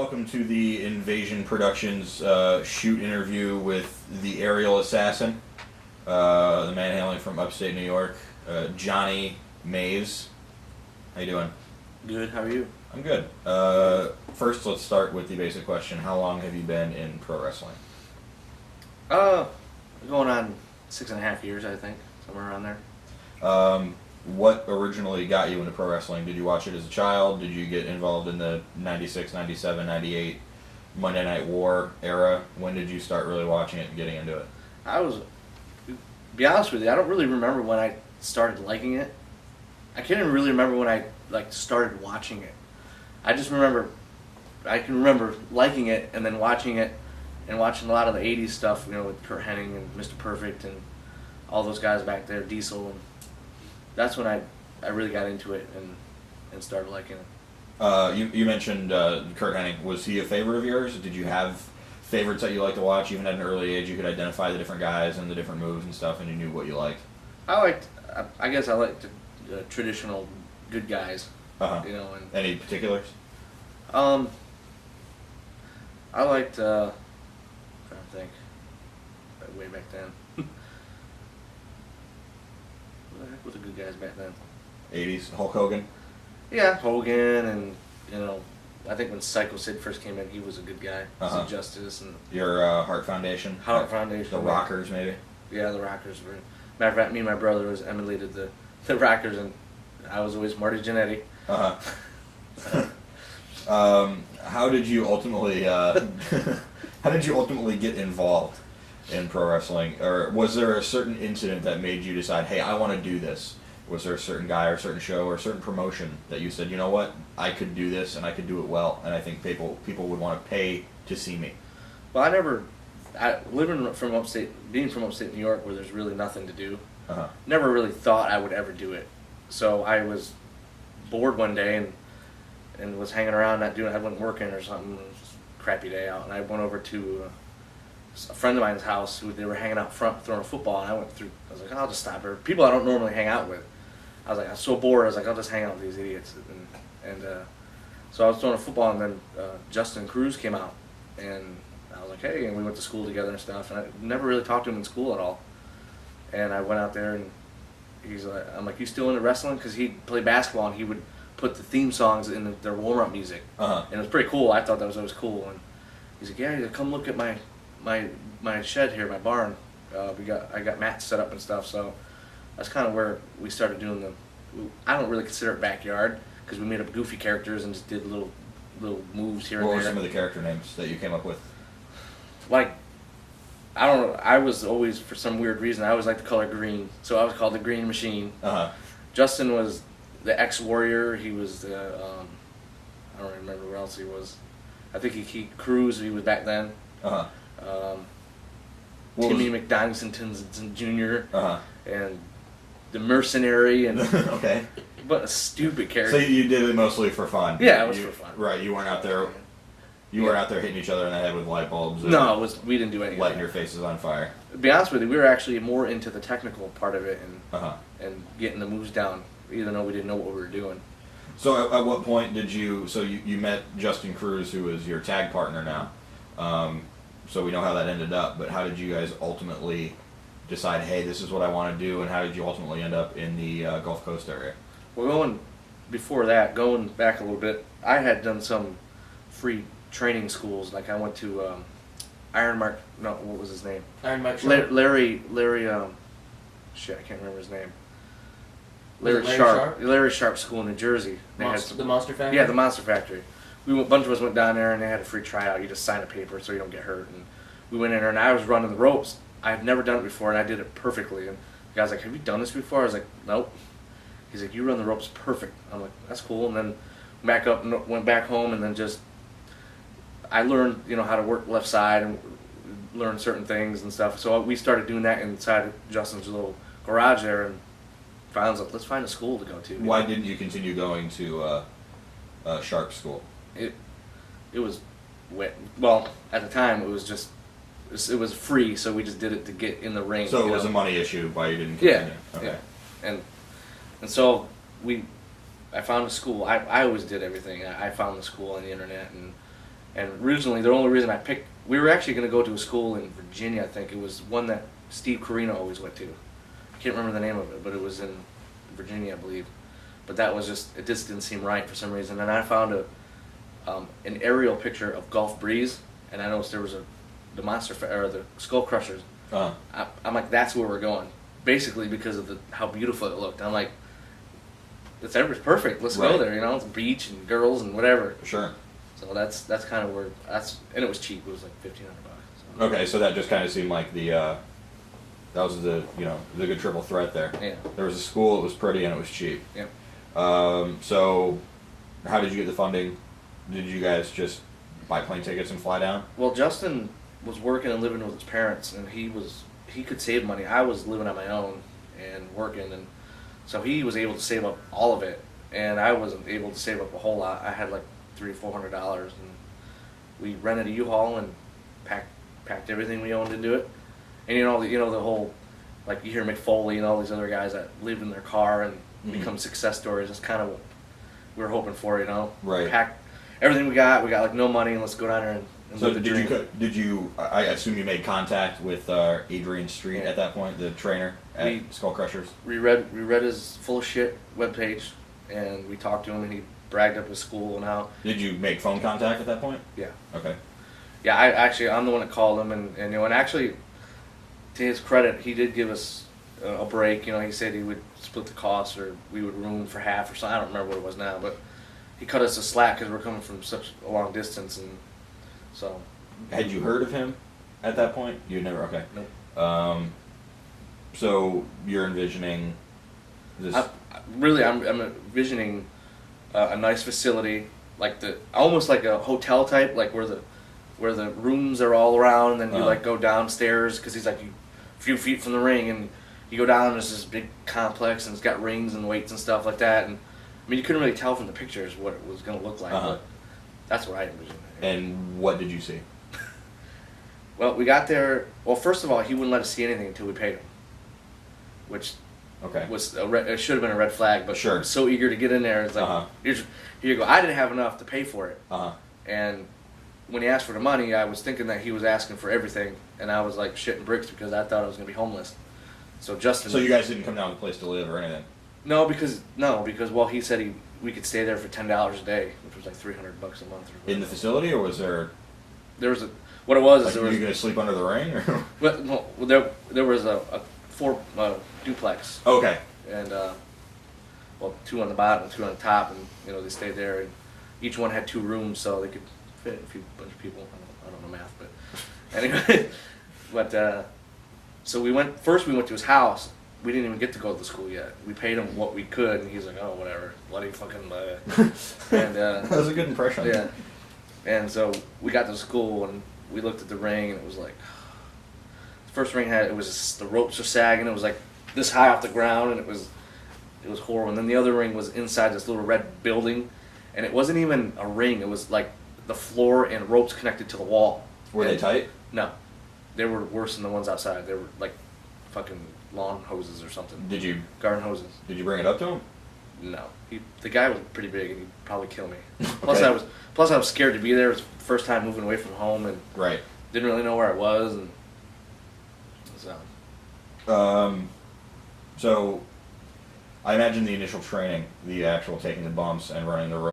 welcome to the Invasion Productions shoot interview with the aerial assassin, the man hailing from upstate New York, Johnny Mays. How you doing? Good. How are you? I'm good. First, let's start with the basic question: how long have you been in pro wrestling? Going on 6.5 years, I think, somewhere around there. What originally got you into pro wrestling? Did you watch it as a child? Did you get involved in the 96, 97, 98 Monday Night War era? When did you start really watching it and getting into it? To be honest with you, I don't really remember when I started liking it. I can't even really remember when I started watching it. I can remember liking it and then watching it and watching a lot of the 80s stuff, with Curt Hennig and Mr. Perfect and all those guys back there, Diesel, and that's when I really got into it and started liking it. You mentioned Curt Hennig. Was he a favorite of yours? Did you have favorites that you like to watch? Even at an early age, you could identify the different guys and the different moves and stuff, and you knew what you liked. I guess I liked the traditional good guys. Uh-huh. And any particulars? I liked. I'm trying to think. Way back then. What the heck were the good guys back then? 80s, Hulk Hogan? Yeah, Hogan, and I think when Psycho Sid first came in, he was a good guy. Uh-huh. Sid Justice and Your Heart Foundation? Heart Foundation. The Rockers, maybe? Yeah, the Rockers were. Matter of fact, me and my brother was emulated the Rockers, and I was always Marty Jannetty. Uh-huh. How did you ultimately get involved in pro wrestling? Or was there a certain incident that made you decide, hey, I want to do this? Was there a certain guy or a certain show or a certain promotion that you said, you know what, I could do this and I could do it well, and I think people would want to pay to see me? Well, being from upstate New York, where there's really nothing to do, Uh-huh. never really thought I would ever do it. So I was bored one day and was hanging around, I wasn't working or something. It was a crappy day out, and I went over to a friend of mine's house who they were hanging out front throwing a football, and I was like, I'll just stop here. People I don't normally hang out with. I was so bored. I was like, I'll just hang out with these idiots. So I was throwing a football, and then Justin Cruz came out, and I was like, hey, and we went to school together and stuff. And I never really talked to him in school at all. And I went out there, and I'm like, you still into wrestling? Because he'd play basketball, and he would put the theme songs in their warm-up music. Uh-huh. And it was pretty cool. I thought that was always cool. And he's like, yeah, come look at my shed here, my barn. I got mats set up and stuff. So that's kind of where we started doing I don't really consider it backyard, because we made up goofy characters and just did little moves here and there. What were some of the character names that you came up with? I don't know. I was always, for some weird reason, I always liked the color green. So I was called the Green Machine. Uh-huh. Justin was the ex-warrior. He was the, I don't remember where else he was. I think he Cruz, he was back then. Uh-huh. Timmy McDonaldson Jr. Uh-huh. And the Mercenary, and okay. What a stupid character. So you did it mostly for fun? Yeah, it was for fun. Right, you weren't out there. You weren't out there hitting each other in the head with light bulbs. No, we didn't do anything. Lighting your faces on fire. To be honest with you, we were actually more into the technical part of it and getting the moves down, even though we didn't know what we were doing. So at what point did you? So you met Justin Cruz, who is your tag partner now. So we know how that ended up, but how did you guys ultimately decide, hey, this is what I want to do, and how did you ultimately end up in the Gulf Coast area? Well, going back a little bit, I had done some free training schools. Like I went to Iron Mark. No, what was his name? Iron Mike Sharp. Larry. Shit, I can't remember his name. Larry Larry Sharp. Sharp? Larry Sharp School in New Jersey. They had The Monster Factory? Yeah, the Monster Factory. A bunch of us went down there, and they had a free tryout. You just sign a paper so you don't get hurt. And we went in there, and I was running the ropes. I had never done it before, and I did it perfectly. And the guy's like, have you done this before? I was like, nope. He's like, you run the ropes perfect. I'm like, that's cool. And then went back home, and then I learned, how to work left side and learn certain things and stuff. So we started doing that inside Justin's little garage there, and finally I was like, let's find a school to go to. Why didn't you continue going to Sharp School? It was wet. Well, at the time it was free, so we just did it to get in the ring. So it was a money issue why you didn't continue. Yeah, Okay. yeah. And so I found a school. I always did everything. I found the school on the internet, And originally, the only reason I picked, we were actually going to go to a school in Virginia, I think. It was one that Steve Carino always went to. I can't remember the name of it, but it was in Virginia, I believe. But that was just, it just didn't seem right for some reason. And I found an aerial picture of Gulf Breeze, and I noticed there was the or the Skull Crushers. I'm like, that's where we're going. Basically because of how beautiful it looked. I'm like, it's perfect. Let's go there. You know, it's a beach and girls and whatever. Sure. So that's kind of where and it was cheap. It was like $1,500. So. Okay, so that just kind of seemed like that was the good triple threat there. Yeah. There was a school, it was pretty, and it was cheap. Yep. So, how did you get the funding? Did you guys just buy plane tickets and fly down? Well, Justin was working and living with his parents, and he could save money. I was living on my own and working, and so he was able to save up all of it, and I wasn't able to save up a whole lot. I had like $300-400, and we rented a U-Haul and packed everything we owned into it. And the whole, like you hear Mick Foley and all these other guys that lived in their car and become success stories. That's kind of what we were hoping for, Right. Pack everything we got like no money, and let's go down there and So live the dream. did you? I assume you made contact with Adrian Street at that point, the trainer at Skull Crushers. We read his full of shit webpage, and we talked to him, and he bragged up his school and how. Did you make phone contact at that point? Yeah. Okay. Yeah, I'm the one that called him, and actually, to his credit, he did give us a break. He said he would split the costs, or we would room for half or something. I don't remember what it was now, but he cut us a slack because we're coming from such a long distance, and so. Had you heard of him at that point? You never. Okay. Nope. So you're envisioning this. I'm envisioning a nice facility, like almost like a hotel type, like where the rooms are all around, and then you like go downstairs because he's like a few feet from the ring, and you go down. And there's this big complex, and it's got rings and weights and stuff like that. And I mean, you couldn't really tell from the pictures what it was going to look like, but that's what I envisioned. And what did you see? Well, we got there. Well, first of all, he wouldn't let us see anything until we paid him, which was it should have been a red flag. But sure. I was so eager to get in there. It's like, here you go. I didn't have enough to pay for it. And when he asked for the money, I was thinking that he was asking for everything, and I was like shitting bricks because I thought I was going to be homeless. So Justin. So you guys didn't come down to a place to live or anything? No, because well, he said we could stay there for $10 a day, which was like $300 a month. In the facility, or was there? There was what it was. Like, were you going to sleep under the ring, or? Well, there was a four duplex. Okay. And well, 2 on the bottom, 2 on the top, and they stayed there, and each one had 2 rooms, so they could fit a bunch of people. I don't know math, but anyway. But so we went to his house. We didn't even get to go to the school yet. We paid him what we could, and he's like, "Oh, whatever, bloody fucking." And that was a good impression. Yeah. And so we got to the school, and we looked at the ring, and it was like, the first ring the ropes were sagging. It was like this high off the ground, and it was horrible. And then the other ring was inside this little red building, and it wasn't even a ring. It was like the floor and ropes connected to the wall. Were they tight? No, they were worse than the ones outside. They were like fucking lawn hoses or something. Garden hoses. Did you bring it up to him? No, the guy was pretty big, and he'd probably kill me. Okay. Plus I was scared to be there. It was the first time moving away from home, and right. Didn't really know where I was, and so. So, I imagine the initial training, the actual taking the bumps and running the rope.